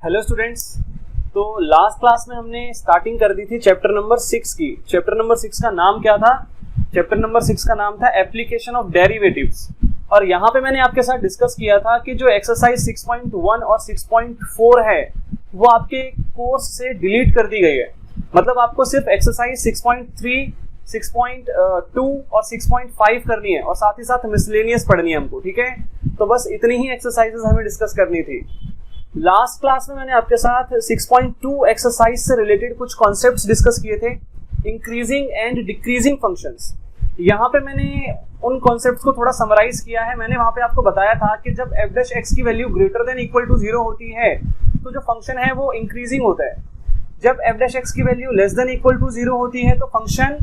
Hello students. तो last class में हमने स्टार्टिंग कर दी थी चैप्टर नंबर 6 की। चैप्टर नंबर 6 का नाम क्या था? चैप्टर नंबर 6 का नाम था एप्लीकेशन ऑफ डेरिवेटिव्स। और यहाँ पे मैंने आपके साथ डिस्कस किया था कि जो एक्सरसाइज 6.1 और 6.4 है वो आपके कोर्स से डिलीट कर दी गई है। मतलब आपको सिर्फ एक्सरसाइज 6.3, 6.2 और 6.5 करनी है और साथ ही साथ मिसलेनियस पढ़नी है हमको। ठीक है, तो बस इतनी ही एक्सरसाइजेस हमें डिस्कस करनी थी। लास्ट क्लास में मैंने आपके साथ 6.2 एक्सरसाइज से रिलेटेड कुछ कॉन्सेप्ट्स डिस्कस किए थे, इंक्रीजिंग एंड डिक्रीजिंग फंक्शंस। यहाँ पे मैंने उन कॉन्सेप्ट्स को थोड़ा समराइज किया है। मैंने वहाँ पे आपको बताया था कि जब f डैश x की value greater than equal to 0 होती है तो जो फंक्शन है वो इंक्रीजिंग होता है। जब f डैश x की value less than equal to 0 होती है तो फंक्शन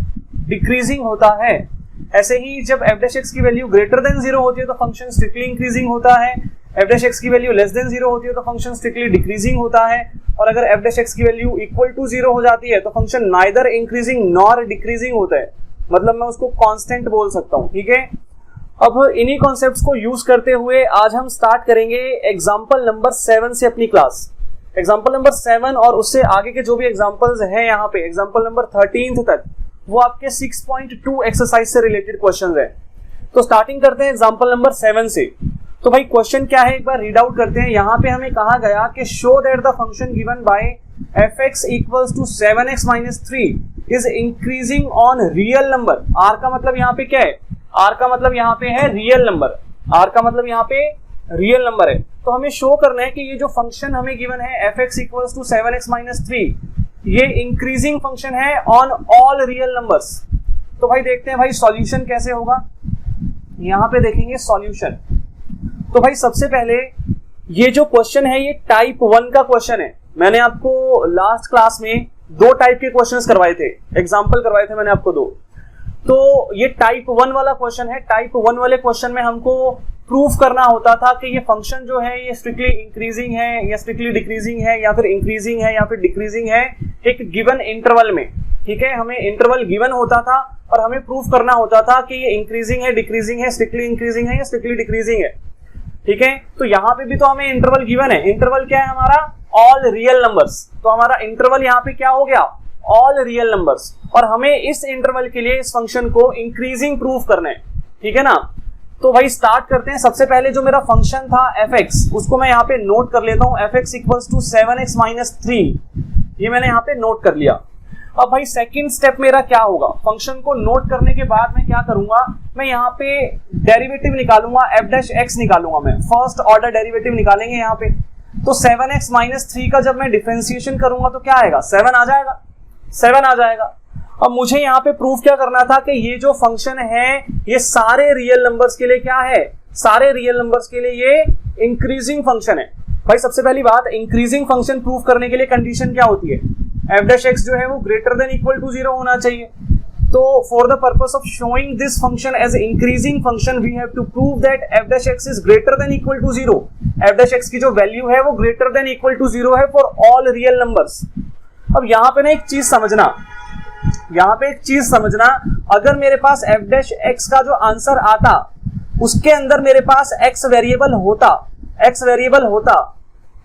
डिक्रीजिंग होता है। ऐसे ही जब f डैश x की वैल्यू ग्रेटर देन 0 होती है तो फंक्शन स्ट्रिक्टली इंक्रीजिंग होता है। f डैश x की वैल्यू लेस देन 0 होती है तो फंक्शन स्ट्रिक्टली डिक्रीजिंग होता है। और अगर f डैश x की वैल्यू इक्वल टू 0 हो जाती है तो function neither increasing nor decreasing होता है। मतलब मैं उसको कांस्टेंट बोल सकता हूँ। ठीक है, अब इन्हीं कॉन्सेप्ट्स को यूज करते हुए आज हम स्टार्ट करेंगे एग्जांपल नंबर 7 से अपनी क्लास। एग्जांपल नंबर 7 और उससे आगे के जो भी एग्जांपल्स हैं यहाँ पे एग्जांपल नंबर 13 तक वो आपके 6.2 एक्सरसाइज से रिलेटेड क्वेश्चंस हैं। तो स्टार्टिंग करते हैं एग्जांपल नंबर 7 से। तो भाई क्वेश्चन क्या है एक बार रीड आउट करते हैं। यहाँ पे हमें कहा गया कि show that the function given by fx equals to 7x minus 3 is increasing on real number. r का मतलब यहाँ पे क्या है? r का मतलब यहाँ पे है रियल नंबर। r का मतलब यहाँ पे रियल नंबर है। तो हमें शो करना है कि ये जो फंक्शन हमें गिवन है fx equals to 7x minus 3 ये इंक्रीजिंग फंक्शन है ऑन ऑल रियल नंबर्स। तो भाई देखते हैं भाई सॉल्यूशन कैसे होगा। यहाँ पे देखेंगे सॉल्यूशन। तो भाई सबसे पहले ये जो क्वेश्चन है ये टाइप 1 का क्वेश्चन है। मैंने आपको लास्ट क्लास में 2 टाइप के क्वेश्चंस करवाए थे, एग्जांपल करवाए थे मैंने आपको 2। तो ये टाइप 1 वाला क्वेश्चन है। टाइप 1 वाले क्वेश्चन में हमको प्रूफ करना होता था कि ये फंक्शन जो है ये स्ट्रिक्टली इंक्रीजिंग है या स्ट्रिक्टली डिक्रीजिंग है या फिर इंक्रीजिंग है या फिर डिक्रीजिंग है एक गिवन इंटरवल में। ठीक है, हमें इंटरवल गिवन होता था और हमें प्रूफ करना होता था कि ये इंक्रीजिंग है, डिक्रीजिंग है, स्ट्रिक्टली इंक्रीजिंग है या स्ट्रिक्टली डिक्रीजिंग है। ठीक है, तो यहाँ पे भी तो हमें इंटरवल गिवन है। इंटरवल क्या है हमारा? All real numbers. तो हमारा इंटरवल यहाँ पे क्या हो गया? All real numbers. और हमें इस इंटरवल के लिए इस फंक्शन को इंक्रीजिंग प्रूफ करना है। ठीक है ना, तो भाई स्टार्ट करते हैं। सबसे पहले जो मेरा फंक्शन था fx उसको मैं यहाँ पे नोट कर लेता हूँ। fx equals to 7x minus 3 ये मैंने यहाँ पे नोट कर लिया। अब भाई सेकंड स्टेप मेरा क्या होगा? फंक्शन को नोट करने के बाद मैं क्या करूंगा? मैं यहाँ पे डेरिवेटिव निकालूंगा, f डैश x निकालूंगा। मैं फर्स्ट ऑर्डर डेरिवेटिव निकालेंगे यहाँ पे। तो 7x माइनस 3 का जब मैं डिफरेंशिएशन करूंगा तो क्या आएगा? 7 आ जाएगा। 7 आ जाएगा। अब मुझे यहाँ पे प्रूफ क्या करना था कि ये जो फंक्शन है ये सारे रियल नंबर्स के लिए क्या है? सारे रियल नंबर्स के लिए ये इंक्रीजिंग फंक्शन है। भाई सबसे पहली बात, इंक्रीजिंग फंक्शन प्रूफ करने के लिए कंडीशन क्या होती है? f डैश x जो है वो ग्रेटर देन इक्वल टू 0 होना चाहिए। तो for the purpose of showing this function as increasing function we have to prove that f dash x is greater than equal to 0। f dash x की जो value है वो greater than equal to 0 है for all real numbers. अब यहाँ पे ना एक चीज समझना, यहाँ पे एक चीज समझना, अगर मेरे पास f डैश x का जो आंसर आता उसके अंदर मेरे पास x वेरिएबल होता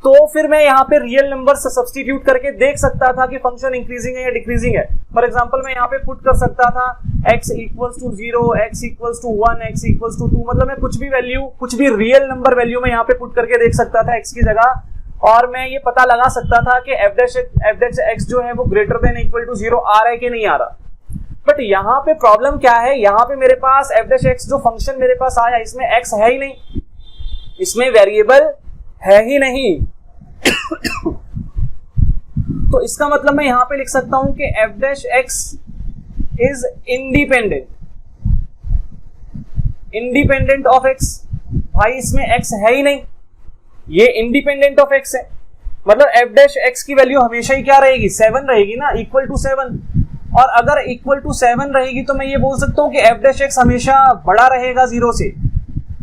तो फिर मैं यहाँ पे रियल नंबर से सब्स्टिट्यूट करके देख सकता था कि फंक्शन इंक्रीजिंग है या डिक्रीजिंग है। फॉर एग्जांपल मैं यहाँ पे पुट कर सकता था x equals to 0, x equals to 1, x equals to 2। मतलब मैं कुछ भी वैल्यू, कुछ भी रियल नंबर वैल्यू में यहाँ पे पुट करके देख सकता था x की जगह, और मैं ये पता लगा सकता था कि f डैश x जो है वो ग्रेटर देन इक्वल टू 0 आ रहा है कि नहीं आ रहा। बट यहाँ पे प्रॉब्लम क्या है? यहाँ पे मेरे पास f डैश x जो फंक्शन मेरे पास आया इसमें x है ही नहीं, इसमें वेरिएबल है ही नहीं। तो इसका मतलब मैं यहां पे लिख सकता हूं कि f dash x is independent of x। भाई इसमें x है ही नहीं, ये इंडिपेंडेंट ऑफ x है। मतलब f डैश x की वैल्यू हमेशा ही क्या रहेगी? 7 रहेगी ना, इक्वल टू 7। और अगर इक्वल टू 7 रहेगी तो मैं ये बोल सकता हूं कि f डैश x हमेशा बड़ा रहेगा 0 से,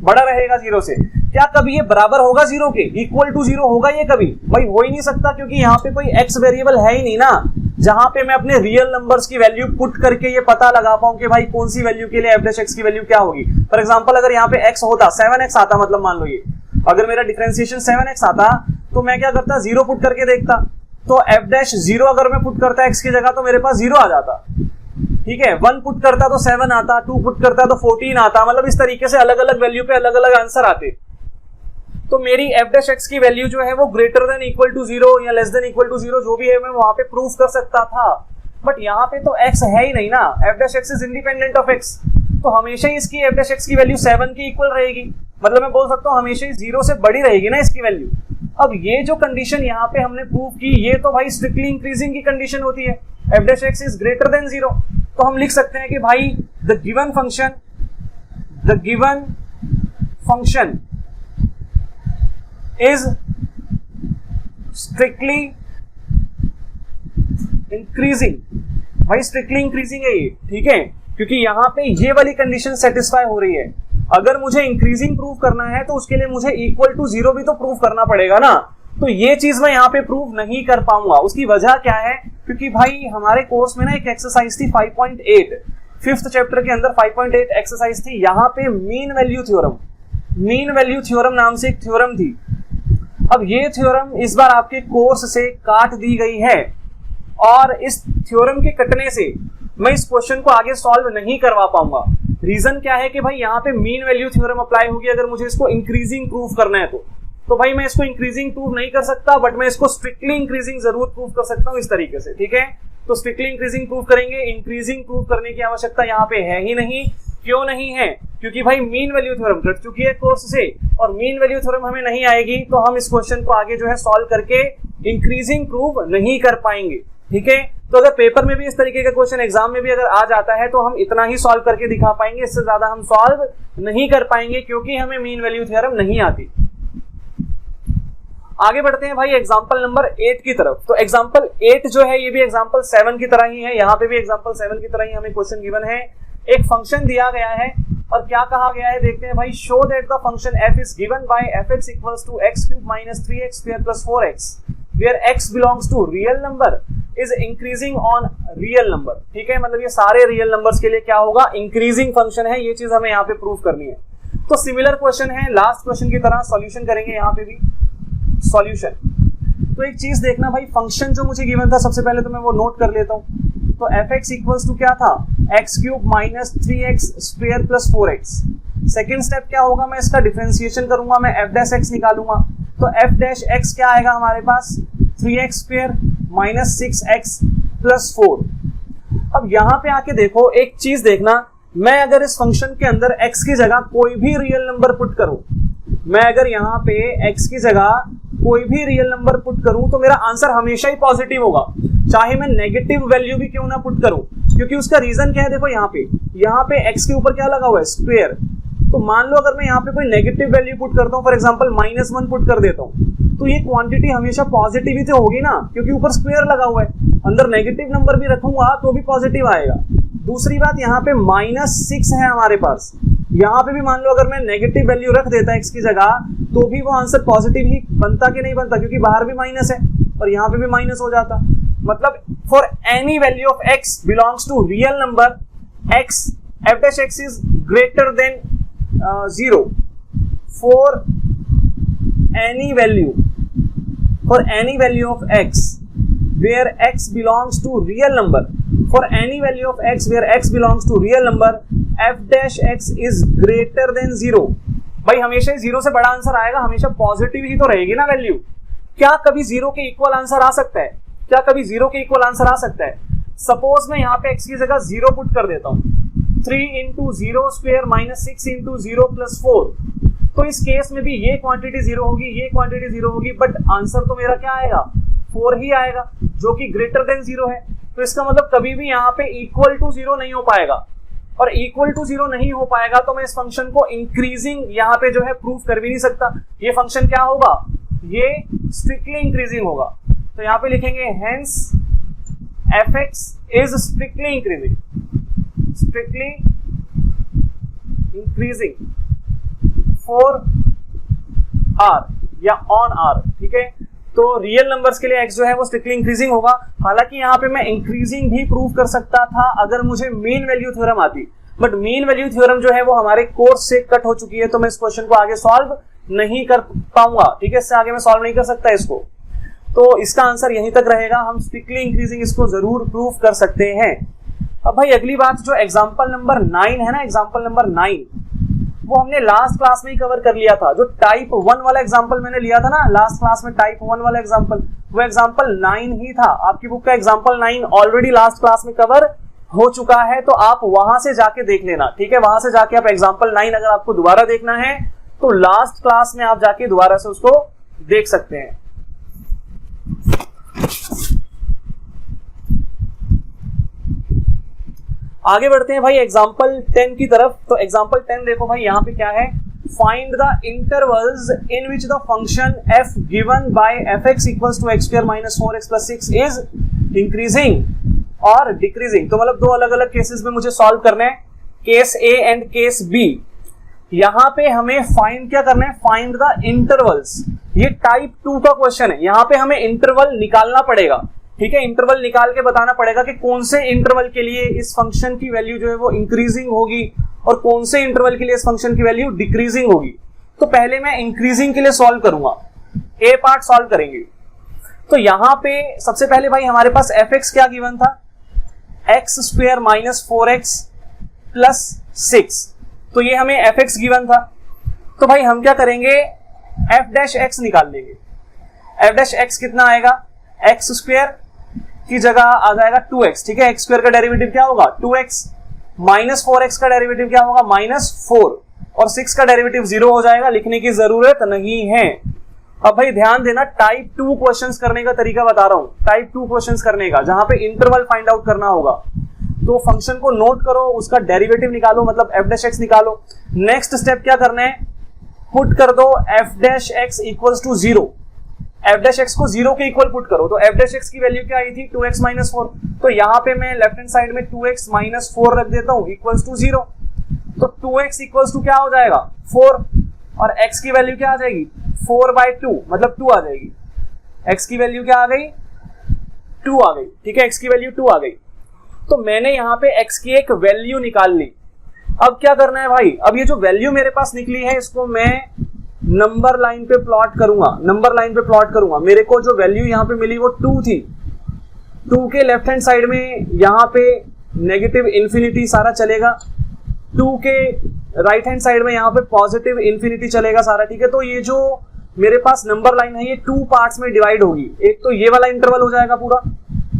बड़ा रहेगा 0 से। क्या कभी ये बराबर होगा 0 के? इक्वल टू 0 होगा ये कभी? भाई हो ही नहीं सकता, क्योंकि यहाँ पे कोई x वेरिएबल है ही नहीं ना, जहां पे मैं अपने रियल नंबर्स की वैल्यू पुट करके ये पता लगा पाऊं कि भाई कौन सी वैल्यू के लिए f डैश x की वैल्यू क्या होगी। फॉर एग्जांपल अगर यहाँ पे x होता, 7x आता, मतलब मान लो ये अगर मेरा डिफरेंशिएशन 7x आता तो मैं क्या करता, 0 पुट करके देखता, तो एफ डैश 0 अगर मैं पुट करता x की जगह तो मेरे पास 0 आ जाता, ठीक है। 1 पुट करता तो 7 आता, 2 पुट करता तो 14 आता, मतलब इस तरीके से अलग अलग वैल्यू पे अलग अलग आंसर आते। तो मेरी एफ डैश एक्स की वैल्यू जो है वो ग्रेटर देन इक्वल टू 0 या लेस देन इक्वल टू 0 जो भी है मैं वहां पे प्रूफ कर सकता था, बट यहाँ पे तो x है ही नहीं ना, F dash x is independent of x, तो हमेशा ही इसकी एफ डैश एक्स की वैल्यू 7 की इक्वल रहेगी, मतलब मैं बोल सकता हूँ हमेशा ही 0 से बड़ी रहेगी ना इसकी वैल्यू। अब ये जो कंडीशन यहाँ पे हमने प्रूव की, ये तो भाई स्ट्रिक्टली इंक्रीजिंग की कंडीशन होती है, f dash x is greater than 0, तो हम लिख सकते हैं कि भाई the given function is strictly increasing, भाई स्ट्रिक्टली इंक्रीजिंग है ये, ठीक है, क्योंकि यहाँ पे ये वाली कंडीशन सेटिस्फाई हो रही है। अगर मुझे इंक्रीजिंग प्रूव करना है तो उसके लिए मुझे इक्वल टू 0 भी तो प्रूव करना पड़ेगा ना, तो ये चीज मैं यहाँ पे प्रूव नहीं कर पाऊंगा। उसकी वजह क्या है, क्योंकि भाई हमारे कोर्स में ना एक एक्सरसाइज थी 5.8, 5th चैप्टर के अंदर 5.8 एक्सरसाइज थी, यहाँ पे मीन वैल्यू थ्योरम नाम से एक थ्योरम थी। अब ये थ्योरम इस बार आपके कोर्स से काट दी गई है, और इस थ्योरम के कटने से मैं इस क्वेश्चन को आगे सॉल्व नहीं करवा पाऊंगा। रीजन क्या है कि भाई यहाँ पे मीन वैल्यू थ्योरम अप्लाई होगी अगर मुझे इसको इंक्रीजिंग प्रूफ करना है तो भाई मैं इसको इंक्रीजिंग प्रूफ नहीं कर सकता, बट मैं इसको स्ट्रिक्टली इंक्रीजिंग जरूर प्रूफ कर सकता हूँ इस तरीके से, ठीक है। तो स्ट्रिक्टली इंक्रीजिंग प्रूफ करेंगे, इंक्रीजिंग प्रूफ करने की आवश्यकता यहाँ पे है ही नहीं। क्यों नहीं है, क्योंकि भाई मीन वैल्यू थ्योरम कट चुकी है कोर्स से, और मीन वैल्यू थ्योरम हमें नहीं आएगी, तो हम इस क्वेश्चन को आगे जो है सॉल्व करके इंक्रीजिंग प्रूफ नहीं कर पाएंगे, ठीक है। तो अगर पेपर में भी इस तरीके का क्वेश्चन एग्जाम में भी अगर आ जाता है तो हम इतना ही सॉल्व करके दिखा पाएंगे, इससे ज्यादा हम सॉल्व नहीं कर पाएंगे, क्योंकि हमें मीन वैल्यू थ्योरम नहीं आती। आगे बढ़ते हैं भाई एग्जांपल नंबर 8 की तरफ। तो एग्जांपल 8 जो है ये भी एग्जांपल 7 की तरह ही है, यहाँ पे भी एग्जांपल 7 की तरह ही हमें क्वेश्चन गिवन है। एक फंक्शन दिया गया है और क्या कहा गया है देखते हैं भाई। Show that the function f is given by fx equals to x cube minus 3x square plus 4x where x belongs to real number is increasing on real number, ठीक है। मतलब ये सारे रियल नंबर्स के लिए क्या होगा, increasing function है, ये चीज हमें यहाँ पे प्रूव करनी है। तो सिमिलर क्वेश्चन है लास्ट क्वेश्चन की तरह, सॉल्यूशन करेंगे यहाँ पे भी सॉल्यूशन। तो एक चीज देखना भाई, फंक्शन जो मुझे गिवन था सबसे पहले तो मैं वो नोट कर लेता हूँ। तो fx इक्वल्स टू क्या था, x cube minus 3x square plus 4x। Second step क्या होगा, मैं इसका डिफरेंशिएशन करूंगा, मैं f डैश x निकालूंगा। तो f डैश x क्या आएगा हमारे पास, 3x square minus 6x plus 4। अब यहाँ पे आके देखो, एक चीज देखना, मैं अगर इस फंक्शन के अंदर x की जगह कोई भी रियल नंबर पुट करूं, मैं अगर यहाँ पे x की जगह कोई भी रियल नंबर पुट करूं तो मेरा आंसर हमेशा ही पॉजिटिव होगा, चाहे मैं नेगेटिव वैल्यू भी क्यों ना पुट करूं। क्योंकि उसका रीजन क्या है, देखो यहाँ पे x के ऊपर क्या लगा हुआ है, स्क्वायर। तो मान लो अगर मैं यहाँ पे कोई नेगेटिव वैल्यू पुट करता हूँ, फॉर एग्जांपल -1 पुट कर देता हूँ, तो ये क्वांटिटी हमेशा पॉजिटिव ही तो होगी ना, क्योंकि ऊपर स्क्वायर लगा हुआ है। अंदर नेगेटिव नंबर भी रखूंगा तो भी पॉजिटिव आएगा। दूसरी बात, यहाँ पे -6 है हमारे पास, यहाँ पे भी मान लो अगर मैं नेगेटिव वैल्यू रख देता x की जगह तो भी वो आंसर पॉजिटिव ही बनता कि नहीं बनता, क्योंकि बाहर भी माइनस है और यहाँ पे भी माइनस हो जाता। मतलब for any value of x belongs to real number x, f dash x is greater than 0 for any value of x where x belongs to real number, for any value of x where x belongs to real number f dash x is greater than 0। भाई हमेशा ही 0 से बड़ा answer आएगा, हमेशा positive ही तो रहेगी ना value. क्या कभी 0 के इक्वल आंसर आ सकता है, क्या कभी 0 के इक्वल आंसर आ सकता है। सपोज मैं यहाँ पे x की जगह 0 पुट कर देता हूँ, 3 into 0 square minus 6 into 0 plus 4। तो इस केस में भी ये क्वांटिटी 0 होगी, ये क्वांटिटी 0 होगी, बट आंसर तो मेरा क्या आएगा, 4 ही आएगा, जो कि ग्रेटर देन 0 है। तो इसका मतलब कभी भी यहाँ पे इक्वल टू 0 नहीं हो पाएगा, और इक्वल टू 0 नहीं हो पाएगा तो मैं इस फंक्शन को इंक्रीजिंग यहाँ पे जो है प्रूफ कर भी नहीं सकता। ये फंक्शन क्या होगा, ये स्ट्रिक्टली इंक्रीजिंग होगा। तो यहाँ पे लिखेंगे hence fx is strictly increasing for r या ऑन r, ठीक है। तो रियल नंबर्स के लिए x जो है वो स्ट्रिक्टली इंक्रीजिंग होगा। हालांकि यहाँ पे मैं इंक्रीजिंग भी प्रूव कर सकता था अगर मुझे मीन वैल्यू थ्योरम आती, बट मीन वैल्यू थ्योरम जो है वो हमारे कोर्स से कट हो चुकी है, तो मैं इस क्वेश्चन को आगे सॉल्व नहीं कर पाऊंगा, ठीक है, इससे आगे मैं सॉल्व नहीं कर सकता इसको। तो इसका आंसर यहीं तक रहेगा, हम स्ट्रिक्टली इंक्रीजिंग इसको जरूर प्रूव कर सकते हैं। अब भाई अगली बात, जो एग्जांपल नंबर 9 है ना, एग्जांपल नंबर 9 वो हमने लास्ट क्लास में ही कवर कर लिया था। जो टाइप 1 वाला एग्जांपल मैंने लिया था ना लास्ट क्लास में, टाइप 1 वाला एग्जांपल, वो एग्जांपल 9 ही था। आपकी बुक का एग्जांपल 9 ऑलरेडी लास्ट क्लास में कवर हो चुका है, तो आप वहां से जाके देख लेना, ठीक है। वहां से जाके आप एग्जांपल 9 अगर आपको दोबारा देखना है तो लास्ट क्लास में आप जाके दोबारा से उसको देख सकते हैं। आगे बढ़ते हैं भाई एग्जांपल 10 की तरफ। तो एग्जांपल 10 देखो भाई, यहां पे क्या है, find the intervals in which the function f given by fx equals to x² minus 4x plus 6 is increasing और डिक्रीजिंग। तो मतलब दो अलग अलग केसेस में मुझे सॉल्व करना है, case A and case B. यहां पे हमें फाइंड क्या करना है, फाइंड द इंटरवल्स। ये टाइप 2 का क्वेश्चन है, यहां पे हमें इंटरवल निकालना पड़ेगा, ठीक है। इंटरवल निकाल के बताना पड़ेगा कि कौन से इंटरवल के लिए इस फंक्शन की वैल्यू जो है वो इंक्रीजिंग होगी और कौन से इंटरवल के लिए इस फंक्शन की वैल्यू डिक्रीजिंग होगी। तो पहले मैं इंक्रीजिंग के लिए सॉल्व करूंगा, ए पार्ट सॉल्व करेंगे। तो यहां पे सबसे पहले भाई हमारे पास fx क्या गिवन था, x² माइनस 4x प्लस 6, तो ये हमें fx गिवन था। तो भाई हम क्या करेंगे, f' निकाल लेंगे। f' कितना आएगा, x² की जगह आ जाएगा 2x, ठीक है। x² का डेरिवेटिव क्या होगा 2x, माइनस 4x का डेरिवेटिव क्या होगा -4, और 6 का डेरिवेटिव 0 हो जाएगा, लिखने की जरूरत नहीं है। अब भाई ध्यान देना, टाइप 2 क्वेश्चंस करने का तरीका बता रहा हूं, टाइप 2 क्वेश्चंस करने का, जहां पे इंटरवल फाइंड आउट करना होगा। तो फंक्शन को नोट करो, उसका डेरिवेटिव निकालो, मतलब f' निकालो। नेक्स्ट स्टेप क्या करना है, पुट कर दो f' इक्वल्स टू 0, f' को 0 के इक्वल पुट करो। तो f' की वैल्यू क्या आई थी 2x माइनस 4, तो यहाँ पे मैं लेफ्ट हैंड साइड में 2x माइनस 4 रख देता हूँ इक्वल्स टू 0। तो 2x इक्वल्स टू क्या हो जाएगा 4, और x की वैल्यू क्या आ जाएगी 4/2, मतलब 2 आ जाएगी। x की वैल्यू क्या आ गई 2 आ गई, ठीक है, x की वैल्यू 2 आ गई। तो मैंने यहाँ पे x की एक वैल्यू निकाल ली। अब क्या करना है भाई, अब ये जो वैल्यू मेरे पास निकली है इसको मैं नंबर लाइन पे प्लॉट करूंगा, नंबर लाइन पे प्लॉट करूंगा। मेरे को जो वैल्यू यहाँ पे मिली वो 2 थी, 2 के लेफ्ट हैंड साइड में यहाँ पे नेगेटिव इन्फिनिटी सारा चलेगा, 2 के राइट हैंड साइड में यहाँ पे पॉजिटिव इन्फिनिटी चलेगा सारा, ठीक है। तो ये जो मेरे पास नंबर लाइन है ये 2 पार्ट्स में डिवाइड होगी। एक तो ये वाला इंटरवल हो जाएगा पूरा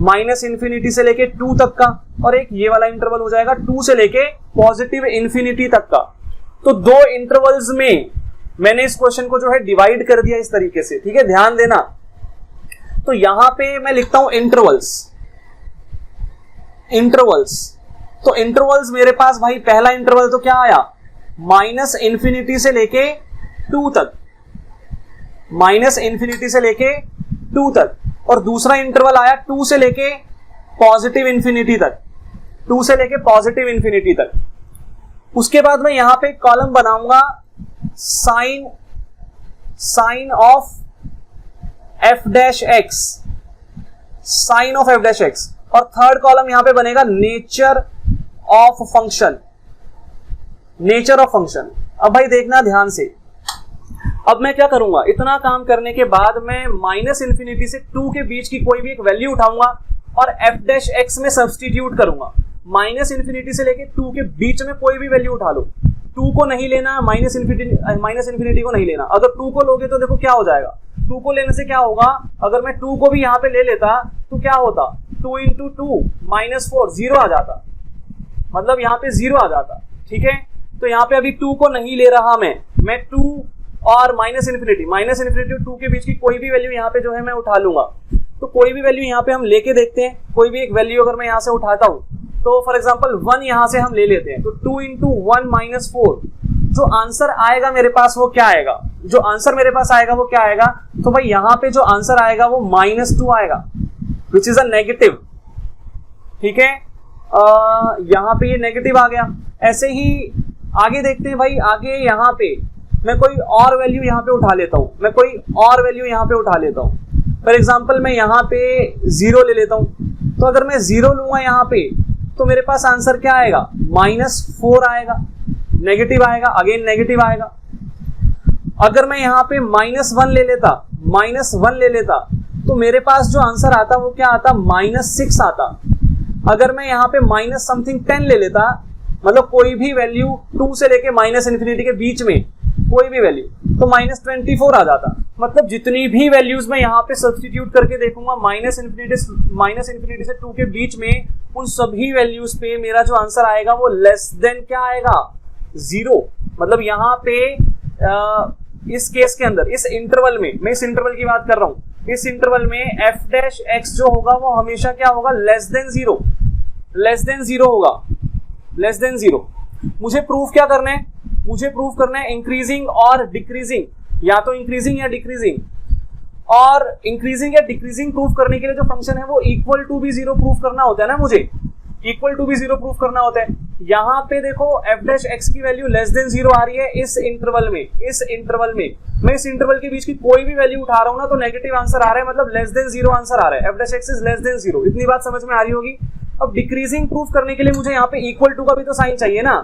-इन्फिनिटी से लेके 2 तक का, और एक ये वाला इंटरवल हो जाएगा 2 से लेके पॉजिटिव इन्फिनिटी तक का। तो 2 इंटरवल्स में मैंने इस क्वेश्चन को जो है डिवाइड कर दिया इस तरीके से, ठीक है, ध्यान देना। तो यहां पे मैं लिखता हूं इंटरवल्स, इंटरवल्स। तो इंटरवल्स मेरे पास भाई पहला इंटरवल तो क्या आया -इन्फिनिटी से लेके 2 तक, -इन्फिनिटी से लेके 2 तक, और दूसरा इंटरवल आया 2 से लेके पॉजिटिव इन्फिनिटी तक, 2 से लेके पॉजिटिव इन्फिनिटी तक। उसके बाद मैं यहां पे कॉलम बनाऊंगा sign of f', sign of f', और थर्ड कॉलम यहां पे बनेगा nature of function, nature of function. अब भाई देखना ध्यान से, अब मैं क्या करूंगा, इतना काम करने के बाद मैं -इन्फिनिटी से 2 के बीच की कोई भी एक वैल्यू उठाऊंगा और f' में सब्स्टिट्यूट करूंगा। -इन्फिनिटी से लेके 2 के बीच में कोई भी वैल्यू उठा लो, 2 को नहीं लेना, -इन्फिनिटी को नहीं लेना। अगर 2 को लोगे तो देखो क्या हो जाएगा, 2 को लेने से क्या होगा, अगर मैं 2 को भी यहाँ पे ले लेता तो क्या होता 2 × 2 -4, 0 आ जाता, मतलब यहाँ पे 0 आ जाता, ठीक है। तो यहाँ पे अभी 2 को नहीं ले रहा मैं 2 और -इन्फिनिटी और 2 के बीच की कोई भी वैल्यू यहाँ पे जो है मैं उठा लूंगा। तो कोई भी वैल्यू यहाँ पे हम लेके देखते हैं, कोई भी एक वैल्यू अगर मैं यहाँ से उठाता हूँ, तो फॉर एग्जांपल 1 यहाँ से हम ले लेते हैं, तो 2 × 1 -4, जो आंसर आएगा मेरे पास वो क्या आएगा, जो आंसर मेरे पास आएगा वो क्या आएगा, तो भाई यहाँ पे जो आंसर आएगा वो -2 आएगा, विच इज अ नेगेटिव, ठीक है। यहाँ पे ये नेगेटिव आ गया। ऐसे ही आगे देखते हैं भाई, आगे यहाँ पे मैं कोई और वैल्यू यहाँ पे उठा लेता हूँ, मैं कोई और वैल्यू यहाँ पे उठा लेता हूँ। फॉर एग्जांपल मैं यहाँ पे 0 ले लेता हूँ, तो अगर मैं 0 लूंगा यहाँ पे तो मेरे पास आंसर क्या आएगा -4 आएगा, नेगेटिव आएगा, अगेन नेगेटिव आएगा। अगर मैं यहाँ पे -1 ले लेता तो मेरे पास जो आंसर आता वो क्या आता, -6 आता। अगर मैं यहाँ पे माइनस समथिंग 10 ले लेता, मतलब कोई भी वैल्यू 2 से लेके -∞ के बीच में कोई भी वैल्यू, तो -24 आ जाता। मतलब जितनी भी वैल्यूज मैं यहाँ पे सब्स्टिट्यूट करके देखूंगा -∞ से 2 के बीच में, उन सभी वैल्यूज पे मेरा जो आंसर आएगा वो लेस देन क्या आएगा, 0। मतलब यहाँ पे इस केस के अंदर, इस इंटरवल में, मैं इस इंटरवल की बात कर रहा हूं, इस इंटरवल में f' जो होगा वो हमेशा क्या होगा, लेस देन जीरो होगा, लेस देन 0। मुझे प्रूफ क्या करना है, मुझे प्रूफ करना है इंक्रीजिंग और डिक्रीजिंग, या तो इंक्रीजिंग या डिक्रीजिंग। और इंक्रीजिंग या डिक्रीजिंग प्रूफ करने के लिए जो फंक्शन है वो इक्वल टू भी 0 प्रूफ करना होता है ना, मुझे इक्वल टू भी 0 प्रूफ करना होता है। यहाँ पे देखो f' की वैल्यू लेस देन 0 आ रही है इस इंटरवल में, मैं इस इंटरवल के बीच की कोई भी वैल्यू उठा रहा हूं ना तो नेगेटिव आंसर आ रहा है, मतलब लेस देन 0 आंसर आ रहा है, f' इज लेस देन 0। इतनी बात समझ में आ रही होगी। अब डिक्रीजिंग प्रूफ करने के लिए मुझे यहाँ पे इक्वल टू का भी तो साइन चाहिए ना।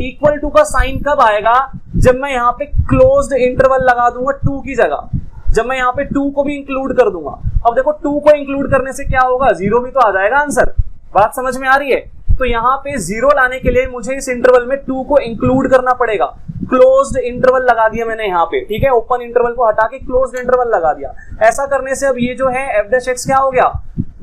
इक्वल टू का साइन कब आएगा, जब मैं यहाँ पे क्लोज्ड इंटरवल लगा दूंगा 2 की जगह, जब मैं यहाँ पे 2 को भी इंक्लूड कर दूंगा। अब देखो 2 को इंक्लूड करने से क्या होगा, 0 भी तो आ जाएगा आंसर। बात समझ में आ रही है। तो यहाँ पे 0 लाने के लिए मुझे इस इंटरवल में 2 को इंक्लूड करना पड़ेगा। क्लोज्ड इंटरवल लगा दिया मैंने यहाँ पे, ठीक है, ओपन इंटरवल को हटा के क्लोज्ड इंटरवल लगा दिया। ऐसा करने से अब ये जो है f' क्या हो गया,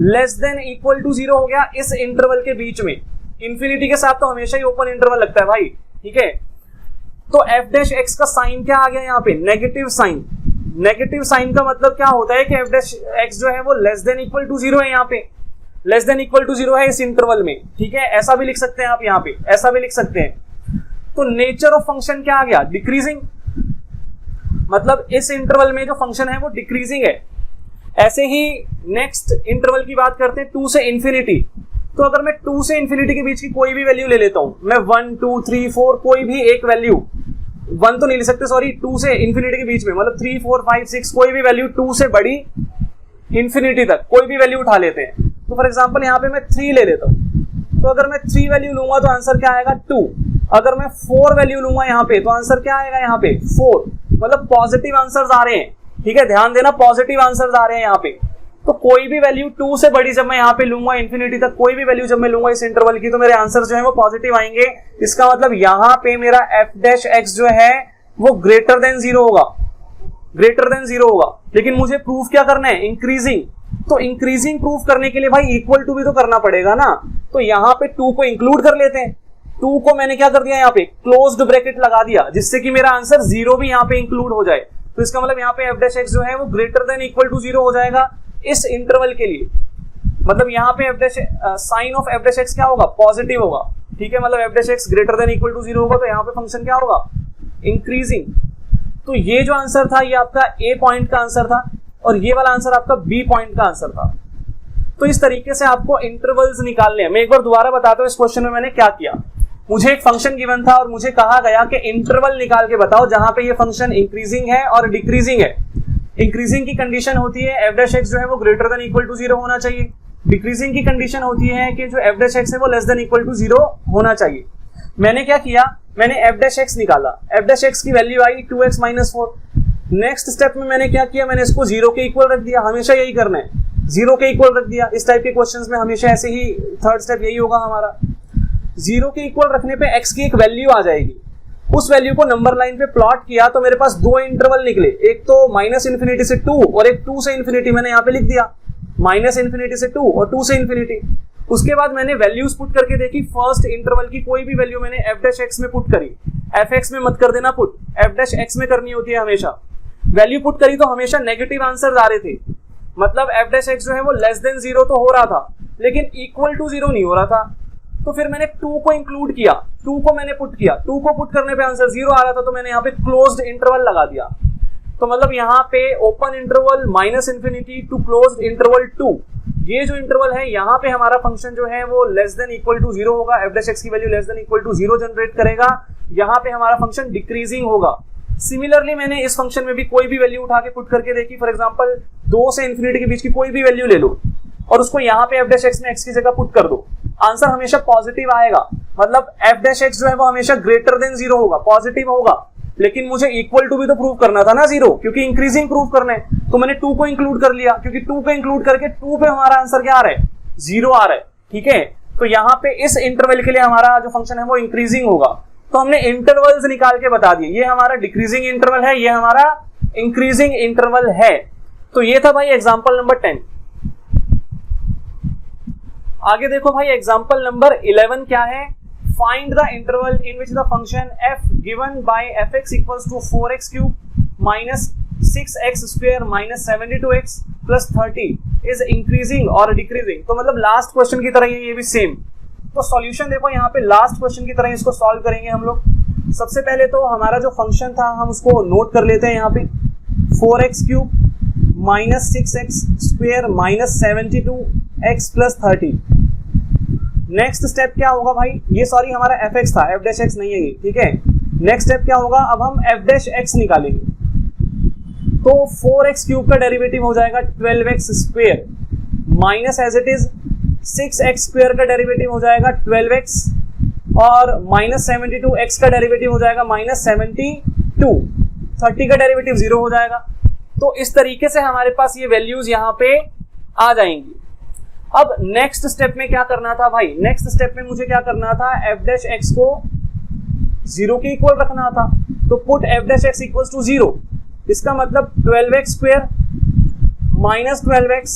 लेस देन इक्वल टू 0 हो गया इस इंटरवल के बीच में। इंफिनिटी के साथ तो हमेशा ही ओपन इंटरवल लगता है भाई, ठीक है। तो f' का साइन क्या आ गया यहाँ पे, नेगेटिव साइन। नेगेटिव साइन का मतलब क्या होता है कि f' जो है वो लेस देन इक्वल टू 0 है, यहाँ पे लेस देन इक्वल टू 0 है इस इंटरवल में, ठीक है। ऐसा भी लिख सकते हैं आप, यहाँ पे ऐसा भी लिख सकते हैं। तो नेचर ऑफ फंक्शन क्या आ गया, डिक्रीजिंग, मतलब इस इंटरवल में जो फंक्शन है वो डिक्रीजिंग है। ऐसे ही नेक्स्ट इंटरवल की बात करते हैं 2 से इंफिनिटी। तो अगर मैं 2 से इंफिनिटी के बीच की कोई भी वैल्यू ले लेता हूं, मैं 1 2 3 4 कोई भी एक वैल्यू, 1 तो नहीं ले सकते सॉरी, 2 से इंफिनिटी के बीच में, मतलब 3 4 5 6 कोई भी वैल्यू 2 से बड़ी इंफिनिटी तक कोई भी वैल्यू उठा लेते हैं। तो फॉर एग्जांपल यहाँ पे मैं 3 ले लेता हूँ, तो अगर मैं 3 वैल्यू लूंगा तो आंसर क्या आएगा, 2। अगर मैं 4 वैल्यू लूंगा यहाँ पे तो आंसर क्या आएगा, यहाँ पे 4। मतलब पॉजिटिव आंसर्स आ रहे हैं, ठीक है, ध्यान देना, पॉजिटिव आंसर्स आ रहे हैं यहाँ पे। तो कोई भी वैल्यू 2 से बड़ी जब मैं यहाँ पे लूंगा, इंफिनिटी तक कोई भी वैल्यू जब मैं लूंगा इस इंटरवल की, तो मेरे आंसर जो है वो पॉजिटिव आएंगे। इसका मतलब यहाँ पे मेरा f' जो है वो ग्रेटर देन 0 होगा, ग्रेटर देन 0 होगा। लेकिन मुझे प्रूफ क्या करना है, इंक्रीजिंग। तो इंक्रीजिंग प्रूफ करने के लिए भाई इक्वल टू भी तो करना पड़ेगा ना। तो यहाँ पे 2 को इंक्लूड कर लेते हैं। 2 को मैंने क्या कर दिया, यहाँ पे क्लोज्ड ब्रैकेट लगा दिया, जिससे कि मेरा आंसर 0 भी यहाँ पे इंक्लूड हो जाए। तो इसका मतलब यहाँ पे f' जो है वो ग्रेटर देन इक्वल टू 0 हो जाएगा इस इंटरवल के लिए। मतलब यहाँ पे साइन ऑफ f' क्या होगा, पॉजिटिव होगा, ठीक है। मतलब f' greater than equal to 0 होगा, तो यहाँ पे फंक्शन क्या होगा, इंक्रीजिंग। तो ये जो आंसर था ये आपका A पॉइंट का आंसर था, और ये वाला आंसर आपका B पॉइंट का आंसर था। तो इस तरीके से आपको इंटरवल्स निकालने हैं। मैं एक बार दोबारा बताता हूँ इस क्वेश्चन में मैंने क्या किया। मुझे एक फंक्शन गिवन था और मुझे कहा गया कि इंटरवल निकाल के बताओ जहां पे ये फंक्शन इंक्रीजिंग है और डिक्रीजिंग है। इंक्रीजिंग की कंडीशन होती है f' जो है वो ग्रेटर देन इक्वल टू 0 होना चाहिए। डिक्रीजिंग की कंडीशन होती है कि जो f' है वो लेस देन इक्वल टू 0 होना चाहिए। मैंने क्या किया, मैंने f' निकाला, f' की वैल्यू आई 2x - 4। नेक्स्ट स्टेप में मैंने क्या किया, मैंने इसको 0 के इक्वल रख दिया। हमेशा यही करना है, 0 के इक्वल रख दिया। इस टाइप के क्वेश्चंस में हमेशा ऐसे ही थर्ड स्टेप यही होगा हमारा। 0 के इक्वल रखने पे x की एक वैल्यू आ जाएगी। उस वैल्यू को नंबर लाइन पे प्लॉट किया तो मेरे पास 2 इंटरवल निकले, एक तो -∞ से 2 और एक 2 से इंफिनिटी। मैंने यहाँ पे लिख दिया -∞ से 2 और 2 से इंफिनिटी। उसके बाद मैंने वैल्यूज पुट करके देखी। फर्स्ट इंटरवल की कोई भी वैल्यू मैंने f' में पुट करी, fx में मत कर देना पुट, f' में करनी होती है हमेशा। वैल्यू पुट करी तो हमेशा नेगेटिव आंसर आ रहे थे, मतलब f' जो है वो लेस देन 0 तो हो रहा था लेकिन इक्वल टू 0 नहीं हो रहा था। तो फिर मैंने 2 को इंक्लूड किया, 2 को मैंने पुट किया, 2 को पुट करने पे आंसर 0 आ रहा था, तो मैंने यहाँ पे क्लोज्ड इंटरवल लगा दिया। तो मतलब यहाँ पे open interval -∞ to closed interval 2, ये जो इंटरवल है यहाँ पे हमारा फंक्शन जो है वो लेस देन इक्वल टू 0 होगा। f' की value less than equal to 0 generate करेगा। यहाँ पे हमारा फंक्शन डिक्रीजिंग होगा। सिमिलरली मैंने इस फंक्शन में भी कोई भी वैल्यू उठा के पुट करके देखी। फॉर एग्जांपल 2 से इंफिनिटी के बीच की कोई भी वैल्यू ले लो और उसको यहाँ पे f' में x की जगह पुट कर दो, आंसर हमेशा पॉजिटिव आएगा। मतलब f' जो है वो हमेशा ग्रेटर देन 0 होगा, पॉजिटिव होगा। लेकिन मुझे इक्वल टू भी तो प्रूव करना था ना 0, क्योंकि इंक्रीजिंग प्रूव करना है। तो मैंने 2 को इंक्लूड कर लिया, क्योंकि 2 को इंक्लूड करके 2 पे हमारा आंसर क्या आ रहा है, 0 आ रहा है। ठीक है, तो यहाँ पे इस इंटरवल के लिए हमारा जो फंक्शन है वो इंक्रीजिंग होगा। तो हमने इंटरवल्स निकाल के बता दिए, ये हमारा डिक्रीजिंग इंटरवल है, ये हमारा इंक्रीजिंग इंटरवल है। तो ये था भाई एग्जांपल नंबर 10। आगे देखो भाई एग्जांपल नंबर 11 क्या है, find the interval in which the function f given by fx equals to 4x cube minus 6x square minus 72x plus 30 is increasing और डिक्रीजिंग। तो मतलब लास्ट क्वेश्चन की तरह ये भी सेम। तो सॉल्यूशन देखो यहाँ पे लास्ट क्वेश्चन की तरह इसको सॉल्व करेंगे हम लोग। सबसे पहले तो हमारा जो फंक्शन था हम उसको नोट कर लेते हैं यहाँ पे, 4x cube minus 6x square minus 72x plus 30। Next step क्या होगा भाई, ये सॉरी हमारा fx था, f डैश x नहीं है ये, ठीक है। नेक्स्ट स्टेप क्या होगा, अब हम f डैश x निकालेंगे। तो 4x क्यूब का डेरिवेटिव हो जाएगा 12x square minus as it is 6x square का डेरिवेटिव हो जाएगा 12x और माइनस 72x का डेरिवेटिव हो जाएगा माइनस 72, 30 का डेरिवेटिव 0 हो जाएगा। तो इस तरीके से हमारे पास ये वैल्यूज यहाँ पे आ जाएंगी। अब नेक्स्ट स्टेप में क्या करना था भाई, नेक्स्ट स्टेप में मुझे क्या करना था, f डैश x को 0 के इक्वल रखना था। तो put f dash x equals to 0, इसका मतलब 12x square minus 12x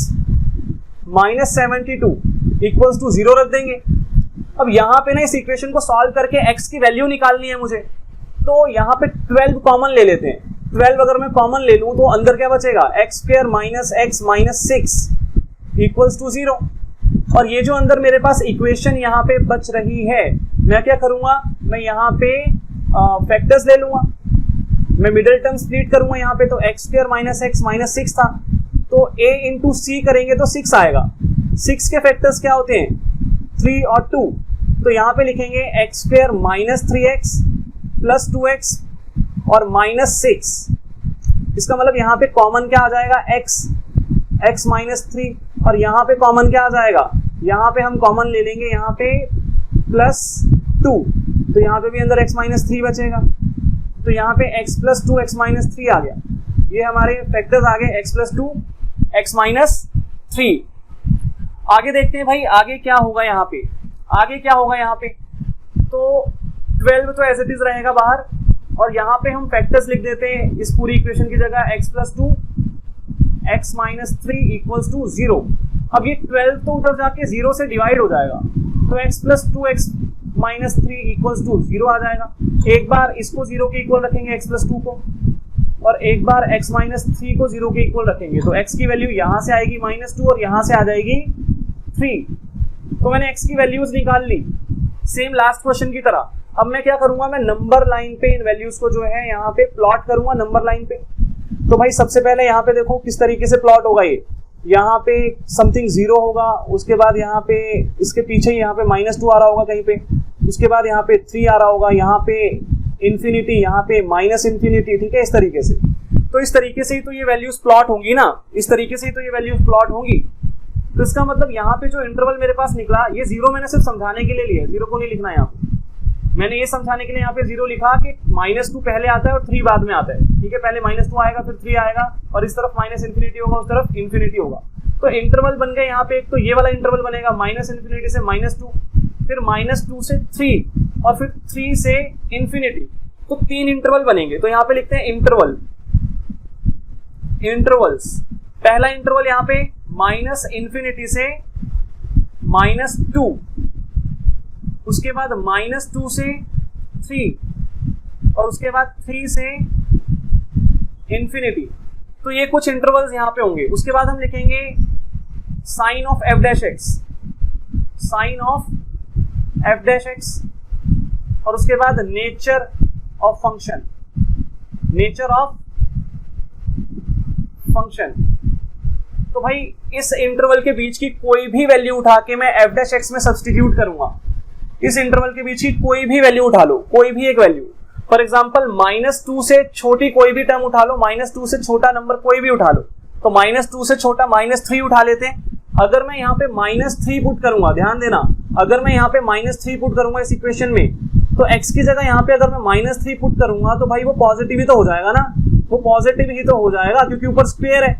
minus 72 equals to 0 रख देंगे। अब यहाँ पे ना इस इक्वेशन को सॉल्व करके x की वैल्यू निकालनी है मुझे, तो यहाँ पे 12 कॉमन ले लेते हैं। 12 अगर मैं कॉमन ले लूं तो अंदर क्या बचेगा, x square minus x minus 6 equals to 0। और ये जो अंदर मेरे पास इक्वेशन यहाँ पे बच रही है, मैं क्या करूंगा, मैं यहाँ पे फैक्टर्स ले लूंगा, मैं मिडिल टर्म स्प्लिट करूंगा यहाँ पे। तो x square minus x minus 6 था, तो a इंटू सी करेंगे तो 6 आएगा। 6 के फैक्टर्स क्या होते हैं, 3 और 2। तो यहाँ पे लिखेंगे x square minus 3x plus 2x और माइनस 6। इसका मतलब यहाँ पे कॉमन क्या आ जाएगा, x माइनस 3, और यहाँ पे कॉमन क्या आ जाएगा, यहाँ पे हम कॉमन ले लेंगे यहाँ पे प्लस 2, तो यहाँ पे भी अंदर x माइनस 3 बचेगा। तो यहाँ पे x प्लस 2 x माइनस 3 आ गया। ये हमारे फैक्टर्स आ गए, x प्लस 2 x माइनस 3। आगे देखते हैं भाई आगे क्या होगा यहाँ पे, आगे क्या होगा यहाँ पे। तो 12 तो एज इट इज रहेगा बाहर, और यहाँ पे हम फैक्टर्स लिख देते हैं इस पूरी इक्वेशन की जगह, x plus 2 x minus 3 equals to 0। अब ये 12 तो उधर जाके 0 से डिवाइड हो जाएगा, तो x plus 2 x minus 3 equals to 0 आ जाएगा। एक बार इसको 0 के इक्वल रखेंगे x प्लस 2 को, और एक बार x माइनस 3 को 0 के इक्वल रखेंगे, तो x की वैल्यू यहाँ से आएगी माइनस 2 और यहाँ से आ जाएगी 3। तो मैंने x की वैल्यूज निकाल ली सेम लास्ट क्वेश्चन की तरह। अब मैं क्या करूंगा, मैं नंबर लाइन पे इन वैल्यूज को जो है यहाँ पे प्लॉट करूंगा नंबर लाइन पे। तो भाई सबसे पहले यहाँ पे देखो किस तरीके से प्लॉट होगा ये, यहाँ पे समथिंग 0 होगा, उसके बाद यहाँ पे इसके पीछे ही यहाँ पे माइनस 2 आ रहा होगा कहीं पे, उसके बाद यहाँ पे 3 आ रहा होगा, यहाँ पे इन्फिनिटी, यहाँ पे माइनस इन्फिनिटी, ठीक है, इस तरीके से। तो इस तरीके से ही तो ये वैल्यूज प्लॉट होंगी ना, इस तरीके से ही तो ये वैल्यूज प्लॉट होंगी। तो इसका मतलब यहाँ पे जो इंटरवल मेरे पास निकला, ये 0 मैंने सिर्फ समझाने के लिए लिया, 0 को नहीं लिखना यहाँ पे। मैंने ये समझाने के लिए यहाँ पे 0 लिखा कि माइनस 2 पहले आता है और 3 बाद में आता है, ठीक है। पहले माइनस 2 आएगा, फिर 3 आएगा, और इस तरफ माइनस इन्फिनिटी होगा, उस तरफ इन्फिनिटी होगा। तो इंटरवल बन गए यहाँ पे, एक तो ये वाला इंटरवल बनेगा माइनस इन्फिनिटी से माइनस 2, फिर माइनस 2 से 3, और फिर 3 से इन्फिनिटी। तो 3 इंटरवल बनेंगे। तो यहाँ पे लिखते हैं इंटरवल, इंटरवल्स। पहला इंटरवल यहाँ पे माइनस इन्फिनिटी से माइनस 2, उसके बाद माइनस 2 से 3, और उसके बाद 3 से इन्फिनिटी। तो ये कुछ इंटरवल्स यहाँ पे होंगे। उसके बाद हम लिखेंगे sign of f dash x, sign of f dash x, और उसके बाद nature of function, nature of function. तो भाई इस इंटरवल के बीच की कोई भी वैल्यू उठा के मैं f डैश x में सब्सटीट्यूट करूंगा। इस इंटरवल के बीच की कोई भी वैल्यू उठा लो, कोई भी एक वैल्यू, फॉर एग्जांपल माइनस 2 से छोटी कोई भी टर्म उठा लो, माइनस 2 से छोटा नंबर कोई भी उठा लो। तो माइनस 2 से छोटा माइनस 3 उठा लेते हैं। अगर मैं यहाँ पे माइनस 3 पुट करूंगा, ध्यान देना, अगर मैं यहाँ पे माइनस 3 पुट करूंगा इस इक्वेशन में, तो x की जगह यहाँ पे अगर मैं -3 पुट करूंगा तो भाई वो पॉजिटिव ही तो हो जाएगा ना, वो पॉजिटिव ही तो हो जाएगा क्योंकि ऊपर स्क्वायर है।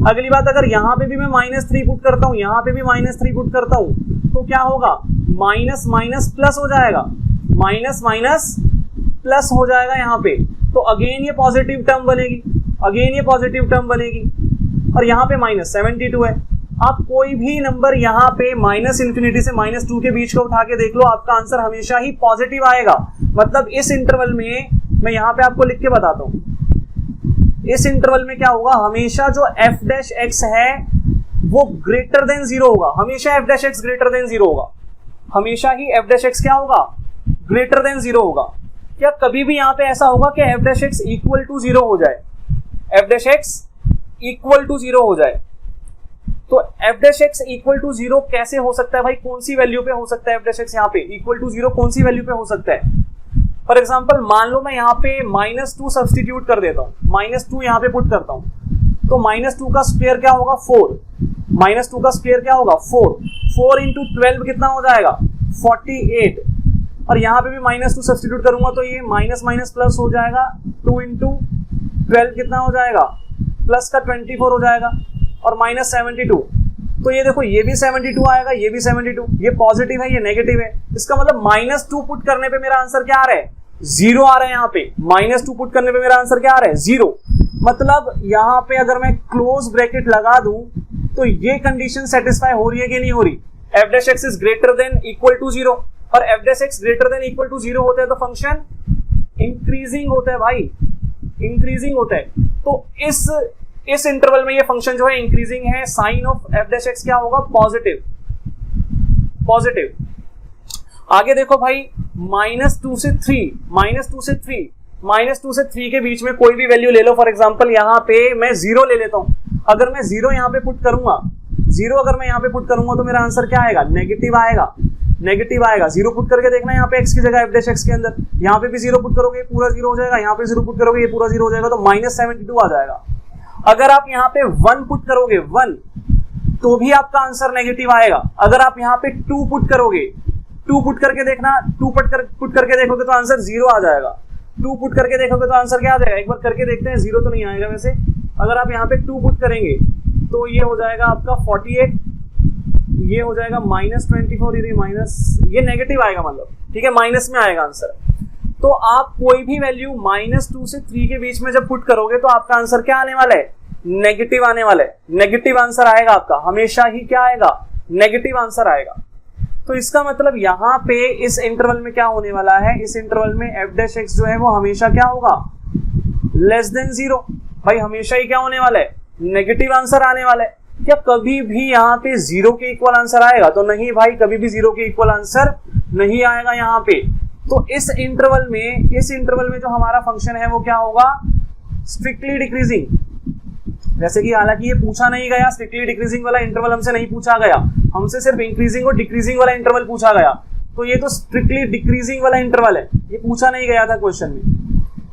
अगली बात, अगर यहाँ पे भी मैं -3 पुट करता हूँ, यहाँ पे भी -3 पुट करता हूँ, तो क्या होगा, माइनस माइनस प्लस हो जाएगा, माइनस माइनस प्लस हो जाएगा यहाँ पे। तो अगेन ये पॉजिटिव टर्म बनेगी, अगेन ये पॉजिटिव टर्म बनेगी। और यहाँ पे -72 है। आप कोई भी नंबर यहाँ पे -∞ से -2 के बीच का उठा के देख लो, आपका आंसर हमेशा ही पॉजिटिव आएगा। मतलब इस इंटरवल में, मैं यहाँ पे आपको लिख के बताता हूँ, इस इंटरवल में क्या होगा, हमेशा जो f' है वो ग्रेटर देन 0 होगा, हमेशा f' ग्रेटर देन 0 होगा, हमेशा ही f' क्या होगा, ग्रेटर देन 0 होगा। क्या कभी भी यहाँ पे ऐसा होगा कि f' इक्वल टू 0 हो जाए, f' इक्वल टू 0 हो जाए? तो f' इक्वल टू 0 कैसे हो सकता है भाई, कौन सी वैल्यू पे हो सकता है f' यहाँ पे इक्वल टू 0, कौन सी वैल्यू पे हो सकता है? फॉर एग्जाम्पल मान लो मैं यहाँ पे -2 सब्सटीट्यूट कर देता हूँ, -2 यहाँ पे पुट करता हूँ, तो -2 का स्क्वायर क्या होगा, 4, -2 का स्क्वायर क्या होगा, 4 इंटू 12 कितना हो जाएगा, 48। और यहाँ पे भी -2 सब्सटीट्यूट करूंगा तो ये माइनस माइनस प्लस हो जाएगा, 2 इंटू 12 कितना हो जाएगा, प्लस का 24 हो जाएगा, और -72। तो ये देखो, ये भी 72 आएगा, ये भी 72, ये पॉजिटिव है, ये नेगेटिव है। इसका मतलब -2 पुट करने पे मेरा आंसर क्या आ रहा है, 0 आ रहा है। यहाँ पे -2 पुट करने पे मेरा आंसर क्या आ रहा है, 0। मतलब यहाँ पे अगर मैं क्लोज ब्रैकेट लगा दूं तो ये कंडीशन सेटिस्फाई हो रही है कि नहीं हो रही, f' is greater than equal to 0, और f' greater than equal to 0 होता है तो फंक्शन इंक्रीजिंग होता है भाई, इंक्रीजिंग होता है। तो इस इंटरवल में ये फंक्शन जो है इंक्रीजिंग है, साइन ऑफ f' क्या होगा, पॉजिटिव, पॉजिटिव। आगे देखो भाई, -2 से 3, -2 से 3, -2 से 3 के बीच में कोई भी वैल्यू ले लो। फॉर एग्जांपल यहाँ पे मैं 0 ले लेता हूँ। अगर मैं 0 यहाँ पे पुट करूंगा, 0 अगर मैं यहाँ पे पुट करूंगा तो मेरा आंसर क्या आएगा, नेगेटिव आएगा, नेगेटिव आएगा। 0 पुट करके देखना, यहाँ पे x की जगह f' के अंदर, यहाँ पे भी 0 पुट करोगे पूरा 0 हो जाएगा, यहाँ पे 0 पुट करोगे ये पूरा 0 हो जाएगा, तो -72 आ जाएगा। अगर आप यहाँ पे 1 पुट करोगे, 1, तो भी आपका आंसर नेगेटिव आएगा। अगर आप यहाँ पे 2 पुट करोगे, 2 पुट करके देखना, 2 पुट करके देखोगे तो आंसर 0 आ जाएगा। 2 पुट करके देखोगे तो आंसर क्या आ जाएगा, एक बार करके देखते हैं, 0 तो नहीं आएगा वैसे। अगर आप यहाँ पे 2 पुट करेंगे तो ये हो जाएगा आपका 48, ये हो जाएगा -24, ये नेगेटिव आएगा, मतलब ठीक है, माइनस में आएगा आंसर। तो आप कोई भी वैल्यू -2 से 3 के बीच में जब पुट करोगे तो आपका आंसर क्या आने वाला है, नेगेटिव आने वाला है, नेगेटिव आंसर आएगा आपका, हमेशा ही क्या आएगा, नेगेटिव आंसर आएगा। तो इसका मतलब यहाँ पे इस इंटरवल में क्या होने वाला है, इस इंटरवल में f' जो है वो हमेशा क्या होगा, लेस देन 0। भाई हमेशा ही क्या होने वाला है, नेगेटिव आंसर आने वाला है। क्या कभी भी यहाँ पे 0 के इक्वल आंसर आएगा, तो नहीं भाई, कभी भी 0 के इक्वल आंसर नहीं आएगा यहाँ पे। तो इस इंटरवल में जो हमारा फंक्शन है वो क्या होगा, स्ट्रिक्टली डिक्रीजिंग। जैसे कि हालांकि ये पूछा नहीं गया, स्ट्रिक्टली डिक्रीजिंग वाला इंटरवल हमसे नहीं पूछा गया, हमसे सिर्फ इंक्रीजिंग और डिक्रीजिंग वाला इंटरवल पूछा गया। तो ये तो स्ट्रिक्टली डिक्रीजिंग वाला इंटरवल है, ये पूछा नहीं गया था क्वेश्चन में।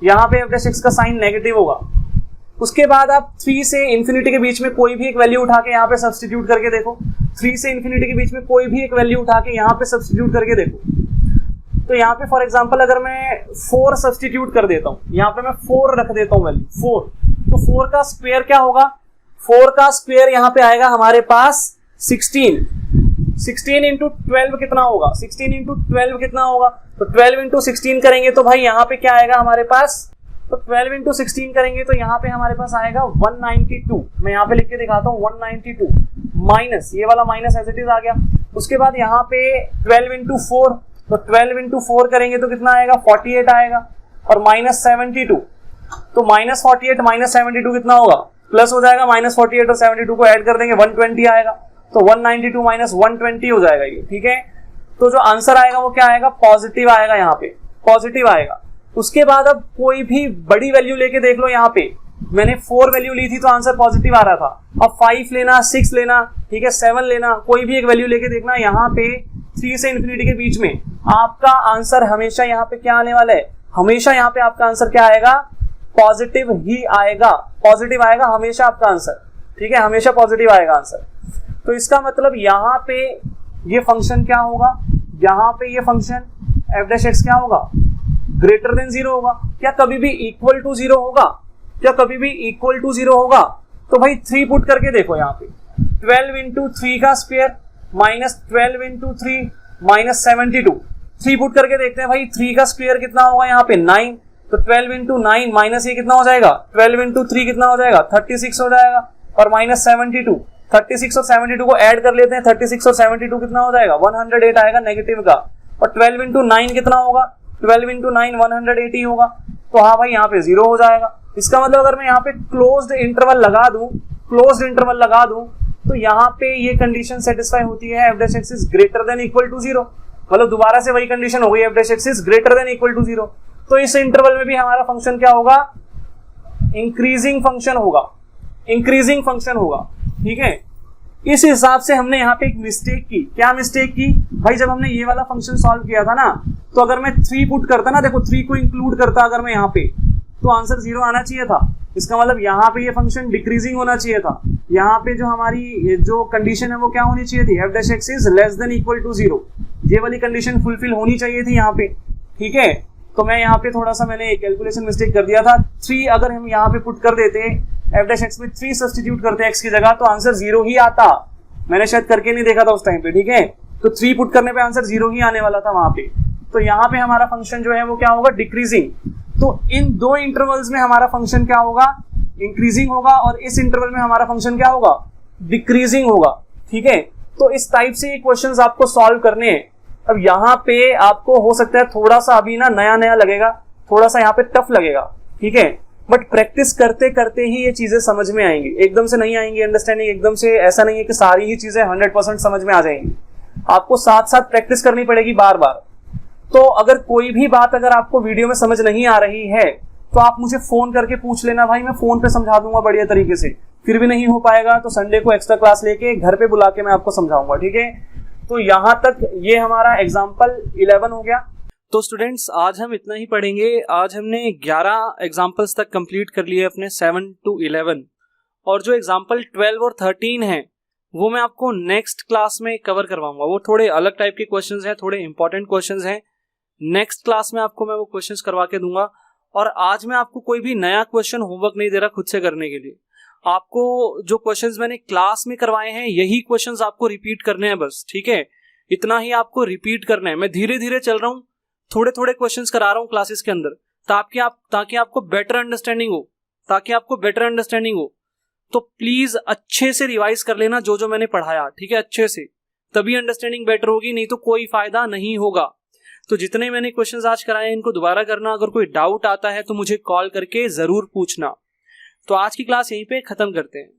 यहाँ पे f' का साइन नेगेटिव होगा। उसके बाद आप 3 से इन्फिनिटी के बीच में कोई भी एक वैल्यू उठा के यहाँ पे सब्सटीट्यूट करके देखो। 3 से इन्फिनिटी के बीच में कोई भी एक वैल्यू उठा के यहाँ पे सब्सटीट्यूट करके देखो। तो यहाँ पे फॉर एग्जांपल अगर मैं 4 सब्सटीट्यूट कर देता हूँ, यहाँ पे मैं 4 रख देता हूँ वैल्यू 4, तो 4 का स्क्वायर क्या होगा, 4 का स्क्वायर यहाँ पे आएगा हमारे पास 16। 16 इंटू 12 कितना होगा, 16 इंटू 12 कितना होगा, तो 12 इंटू 16 करेंगे तो भाई यहाँ पे क्या आएगा हमारे पास, तो 12 इंटू 16 करेंगे तो यहाँ पे हमारे पास आएगा 192। मैं यहाँ पे लिख के दिखाता हूँ 192 माइनस, ये वाला माइनस एज इट इज आ गया। उसके बाद यहाँ पे 12 इंटू 4, तो 12 इंटू 4 करेंगे तो कितना आएगा, 48 आएगा, और -72, तो -48 -72 कितना होगा, प्लस हो जाएगा, -48 और 72 को ऐड कर देंगे 120 आएगा, तो 192 माइनस 120 हो जाएगा ये, ठीक है। तो जो आंसर आएगा वो क्या आएगा, पॉजिटिव आएगा, यहाँ पे पॉजिटिव आएगा। उसके बाद अब कोई भी बड़ी वैल्यू लेके देख लो, यहाँ पे मैंने 4 वैल्यू ली थी तो आंसर पॉजिटिव आ रहा था। अब 5 लेना, 6 लेना, ठीक है, 7 लेना, कोई भी एक वैल्यू लेके देखना, यहाँ पे 3 से इन्फिनिटी के बीच में आपका आंसर हमेशा यहाँ पे क्या आने वाला है, हमेशा यहाँ पे आपका आंसर क्या आएगा, पॉजिटिव ही आएगा, पॉजिटिव आएगा हमेशा आपका आंसर, ठीक है, हमेशा पॉजिटिव आएगा आंसर। तो इसका मतलब यहाँ पे ये फंक्शन क्या होगा, यहाँ पे ये फंक्शन एफ डैश एक्स क्या होगा, ग्रेटर देन 0 होगा। क्या कभी भी इक्वल टू 0 होगा, क्या कभी भी इक्वल टू 0 होगा? तो भाई 3 पुट करके देखो यहाँ पे, 12 इंटू 3 का square minus 12 into 3 minus 72, 3 put करके देखते हैं भाई। 3 का स्क्वायर कितना होगा यहाँ पे 9, तो 12 इंटू 9 माइनस ये कितना हो जाएगा, 12 इंटू 3 कितना हो जाएगा 36 हो जाएगा, और माइनस 72, 36 और 72 को ऐड कर लेते हैं, 36 और 72 कितना हो जाएगा 108 आएगा नेगेटिव का, और 12 इंटू 9 कितना होगा, 12 इंटू 9 180 होगा। तो हाँ भाई यहाँ पे 0 हो जाएगा। इसका मतलब अगर मैं यहाँ पे क्लोज्ड इंटरवल लगा दूं, क्लोज्ड इंटरवल लगा दूं, तो यहाँ पे ये कंडीशन सेटिस्फाई होती है f dash x is greater than equal to 0। मतलब दोबारा से वही कंडीशन हो गई, f dash x is greater than equal to 0। तो इस इंटरवल में भी हमारा फंक्शन क्या होगा, इंक्रीजिंग फंक्शन होगा, इंक्रीजिंग फंक्शन होगा। ठीक है, इस हिसाब से हमने यहाँ पे एक मिस्टेक की। क्या मिस्टेक की भाई, जब हमने ये वाला फंक्शन सॉल्व किया था ना, तो अगर मैं 3 पुट करता ना, देखो 3 को इंक्लूड करता अगर मैं यहाँ पे, तो आंसर 0 आना चाहिए था। इसका मतलब यहाँ पे ये फंक्शन डिक्रीजिंग होना चाहिए था। यहाँ पे जो हमारी जो कंडीशन है वो क्या होनी चाहिए थी, f dash x is less than equal to 0, ये वाली कंडीशन फुलफिल होनी चाहिए थी यहाँ पे। ठीक है, तो मैं यहाँ पे थोड़ा सा मैंने कैलकुलेशन मिस्टेक कर दिया था। 3 अगर हम यहाँ पे पुट कर देते, एफ डैश एक्स में 3 सब्स्टिट्यूट करते एक्स की जगह, तो आंसर 0 ही आता। मैंने शायद करके नहीं देखा था उस टाइम पे। ठीक है, तो 3 पुट करने पे आंसर 0 ही आने वाला था वहां पे। तो यहाँ पे हमारा फंक्शन जो है वो क्या होगा, डिक्रीजिंग। तो इन दो इंटरवल्स में हमारा फंक्शन क्या होगा, इंक्रीजिंग होगा, और इस इंटरवल में हमारा फंक्शन क्या होगा, डिक्रीजिंग होगा। ठीक है, तो इस टाइप से ये क्वेश्चंस आपको सॉल्व करने हैं। अब यहाँ पे आपको हो सकता है थोड़ा सा अभी ना नया नया लगेगा, थोड़ा सा यहाँ पे टफ लगेगा। ठीक है, बट प्रैक्टिस करते करते ही ये चीजें समझ में आएंगी, एकदम से नहीं आएंगी अंडरस्टैंडिंग। एकदम से ऐसा नहीं है कि सारी ही चीजें 100% समझ में आ जाएंगी, आपको साथ साथ प्रैक्टिस करनी पड़ेगी बार बार। तो अगर कोई भी बात अगर आपको वीडियो में समझ नहीं आ रही है, तो आप मुझे फोन करके पूछ लेना भाई, मैं फोन पे समझा दूंगा बढ़िया तरीके से। फिर भी नहीं हो पाएगा तो संडे को एक्स्ट्रा क्लास लेके घर पे बुला के मैं आपको समझाऊंगा। ठीक है, तो यहां तक ये हमारा एग्जाम्पल 11 हो गया। तो स्टूडेंट्स आज हम इतना ही पढ़ेंगे। आज हमने 11 एग्जाम्पल्स तक कंप्लीट कर लिए अपने 7 to 11, और जो एग्जाम्पल 12 और 13 है वो मैं आपको नेक्स्ट क्लास में कवर करवाऊंगा। वो थोड़े अलग टाइप के क्वेश्चंस हैं, थोड़े इंपॉर्टेंट क्वेश्चंस हैं। नेक्स्ट क्लास में आपको मैं वो क्वेश्चंस करवा के दूंगा। और आज मैं आपको कोई भी नया क्वेश्चन होमवर्क नहीं दे रहा खुद से करने के लिए। आपको जो क्वेश्चंस मैंने क्लास में करवाए हैं यही क्वेश्चंस आपको रिपीट करने हैं बस। ठीक है, इतना ही आपको रिपीट करना है। मैं धीरे धीरे चल रहा हूँ, थोड़े थोड़े क्वेश्चंस करा रहा हूँ क्लासेस के अंदर, ताकि आपको बेटर अंडरस्टैंडिंग हो, तो प्लीज अच्छे से रिवाइज कर लेना जो जो मैंने पढ़ाया। ठीक है, अच्छे से, तभी अंडरस्टैंडिंग बेटर होगी, नहीं तो कोई फायदा नहीं होगा। तो जितने मैंने क्वेश्चंस आज कराए इनको दोबारा करना। अगर कोई डाउट आता है तो मुझे कॉल करके जरूर पूछना। तो आज की क्लास यहीं पे खत्म करते हैं।